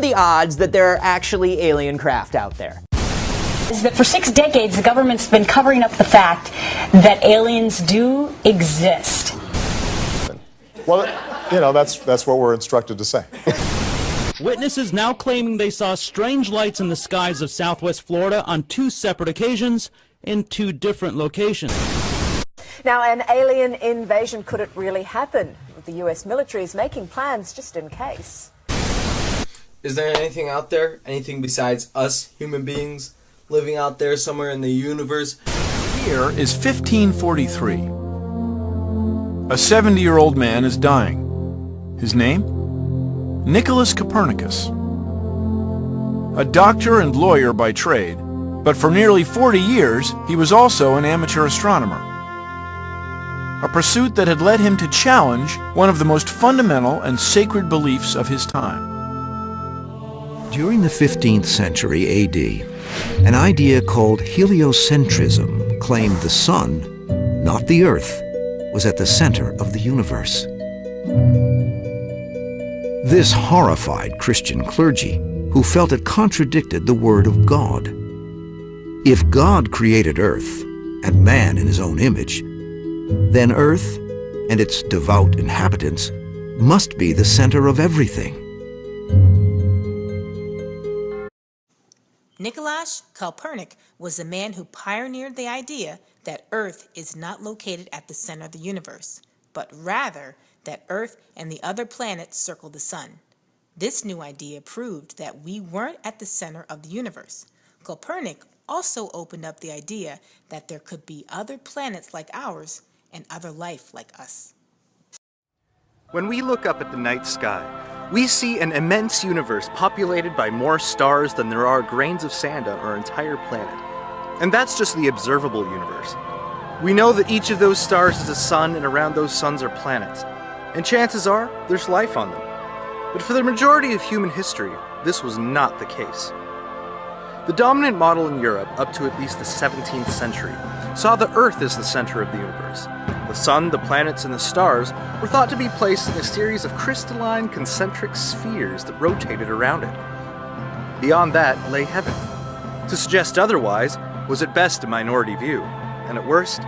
the odds that there are actually alien craft out there? Is that for 6 decades the government's been covering up the fact that aliens do exist. Well, you know, that's what we're instructed to say. Witnesses now claiming they saw strange lights in the skies of southwest Florida on 2 separate occasions in 2 different locations. Now, an alien invasion, could it really happen? The US military is making plans just in case. Is there anything out there, anything besides us human beings living out there somewhere in the universe? Here is 1543. A 70-year-old man is dying. His name? Nicholas Copernicus. A doctor and lawyer by trade, but for nearly 40 years he was also an amateur astronomer. A pursuit that had led him to challenge one of the most fundamental and sacred beliefs of his time. During the 15th century AD, an idea called heliocentrism claimed the sun, not the earth, was at the center of the universe. This horrified Christian clergy, who felt it contradicted the word of God. If God created earth and man in his own image, then earth and its devout inhabitants must be the center of everything. Nicolaus Copernicus was the man who pioneered the idea that Earth is not located at the center of the universe, but rather that Earth and the other planets circle the sun. This new idea proved that we weren't at the center of the universe. Copernicus also opened up the idea that there could be other planets like ours and other life like us. When we look up at the night sky, we see an immense universe populated by more stars than there are grains of sand on our entire planet. And that's just the observable universe. We know that each of those stars is a sun, and around those suns are planets. And chances are, there's life on them. But for the majority of human history, this was not the case. The dominant model in Europe, up to at least the 17th century, saw the Earth as the center of the universe. The sun, the planets, and the stars were thought to be placed in a series of crystalline concentric spheres that rotated around it. Beyond that lay heaven. To suggest otherwise was at best a minority view, and at worst,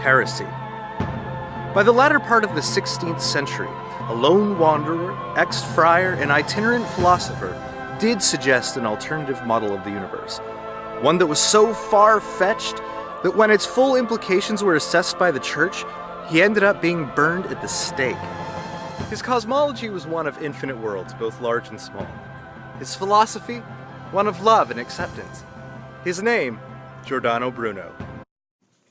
heresy. By the latter part of the 16th century, a lone wanderer, ex-friar, and itinerant philosopher did suggest an alternative model of the universe. One that was so far-fetched that when its full implications were assessed by the church, he ended up being burned at the stake. His cosmology was one of infinite worlds, both large and small. His philosophy, one of love and acceptance. His name, Giordano Bruno.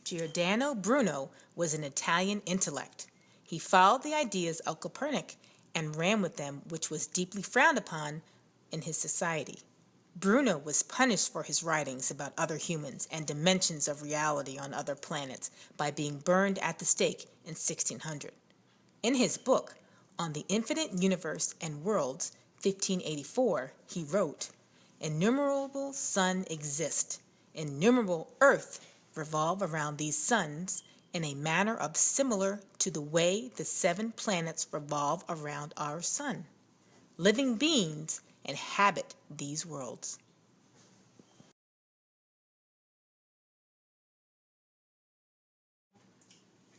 Giordano Bruno was an Italian intellect. He followed the ideas of Copernicus and ran with them, which was deeply frowned upon in his society. Bruno was punished for his writings about other humans and dimensions of reality on other planets by being burned at the stake in 1600. In his book, On the Infinite Universe and Worlds, 1584, he wrote, "Innumerable suns exist. Innumerable earth revolve around these suns in a manner of similar to the way the 7 planets revolve around our sun. Living beings inhabit these worlds."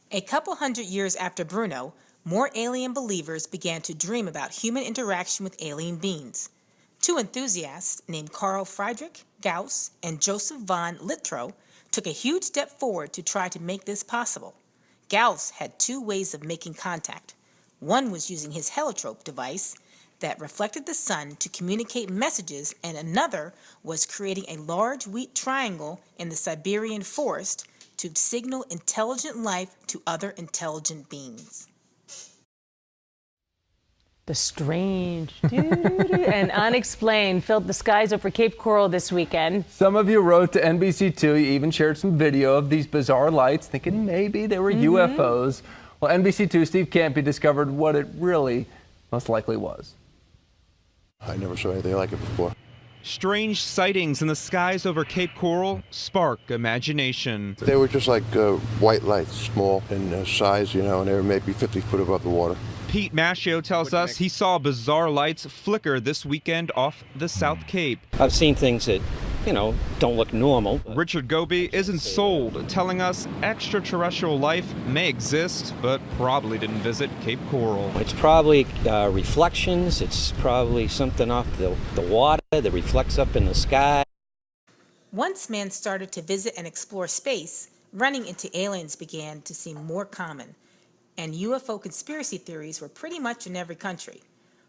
A couple hundred years after Bruno, more alien believers began to dream about human interaction with alien beings. 2 enthusiasts named Carl Friedrich Gauss and Joseph von Littrow took a huge step forward to try to make this possible. Gauss had 2 ways of making contact. One was using his heliotrope device that reflected the sun to communicate messages, and another was creating a large wheat triangle in the Siberian forest to signal intelligent life to other intelligent beings. The strange and unexplained filled the skies over Cape Coral this weekend. Some of you wrote to NBC2, you even shared some video of these bizarre lights, thinking maybe they were UFOs. Well, NBC2 Steve Campy discovered what it really most likely was. I never saw anything like it before. Strange sightings in the skies over Cape Coral spark imagination. They were just like white lights, small in size, you know, and they were maybe 50 foot above the water. Pete Maschio tells us he saw bizarre lights flicker this weekend off the South Cape. I've seen things that, don't look normal. Richard Goby isn't sold, telling us extraterrestrial life may exist, but probably didn't visit Cape Coral. It's probably reflections. It's probably something off the water that reflects up in the sky. Once man started to visit and explore space, running into aliens began to seem more common, and UFO conspiracy theories were pretty much in every country.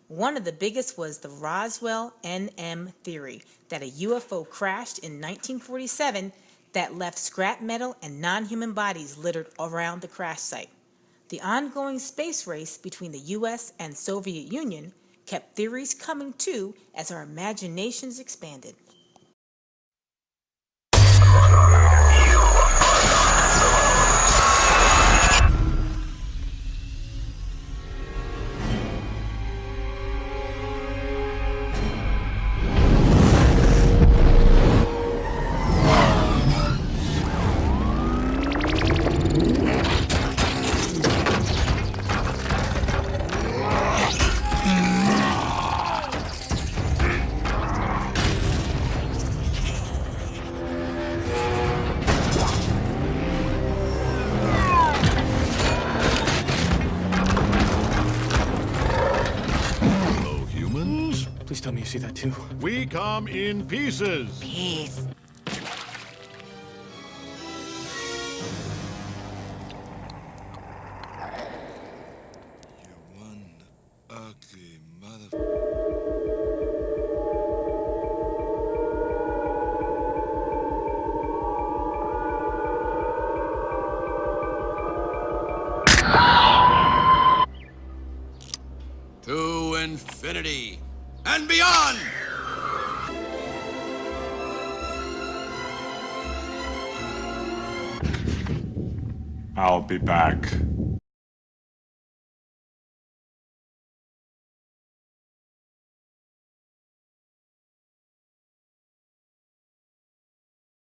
One of the biggest was the Roswell NM theory that a UFO crashed in 1947 that left scrap metal and non-human bodies littered around the crash site. The ongoing space race between the US and Soviet Union kept theories coming too as our imaginations expanded. Please tell me you see that too. We come in pieces. Peace. You one ugly mother. To infinity and beyond! I'll be back.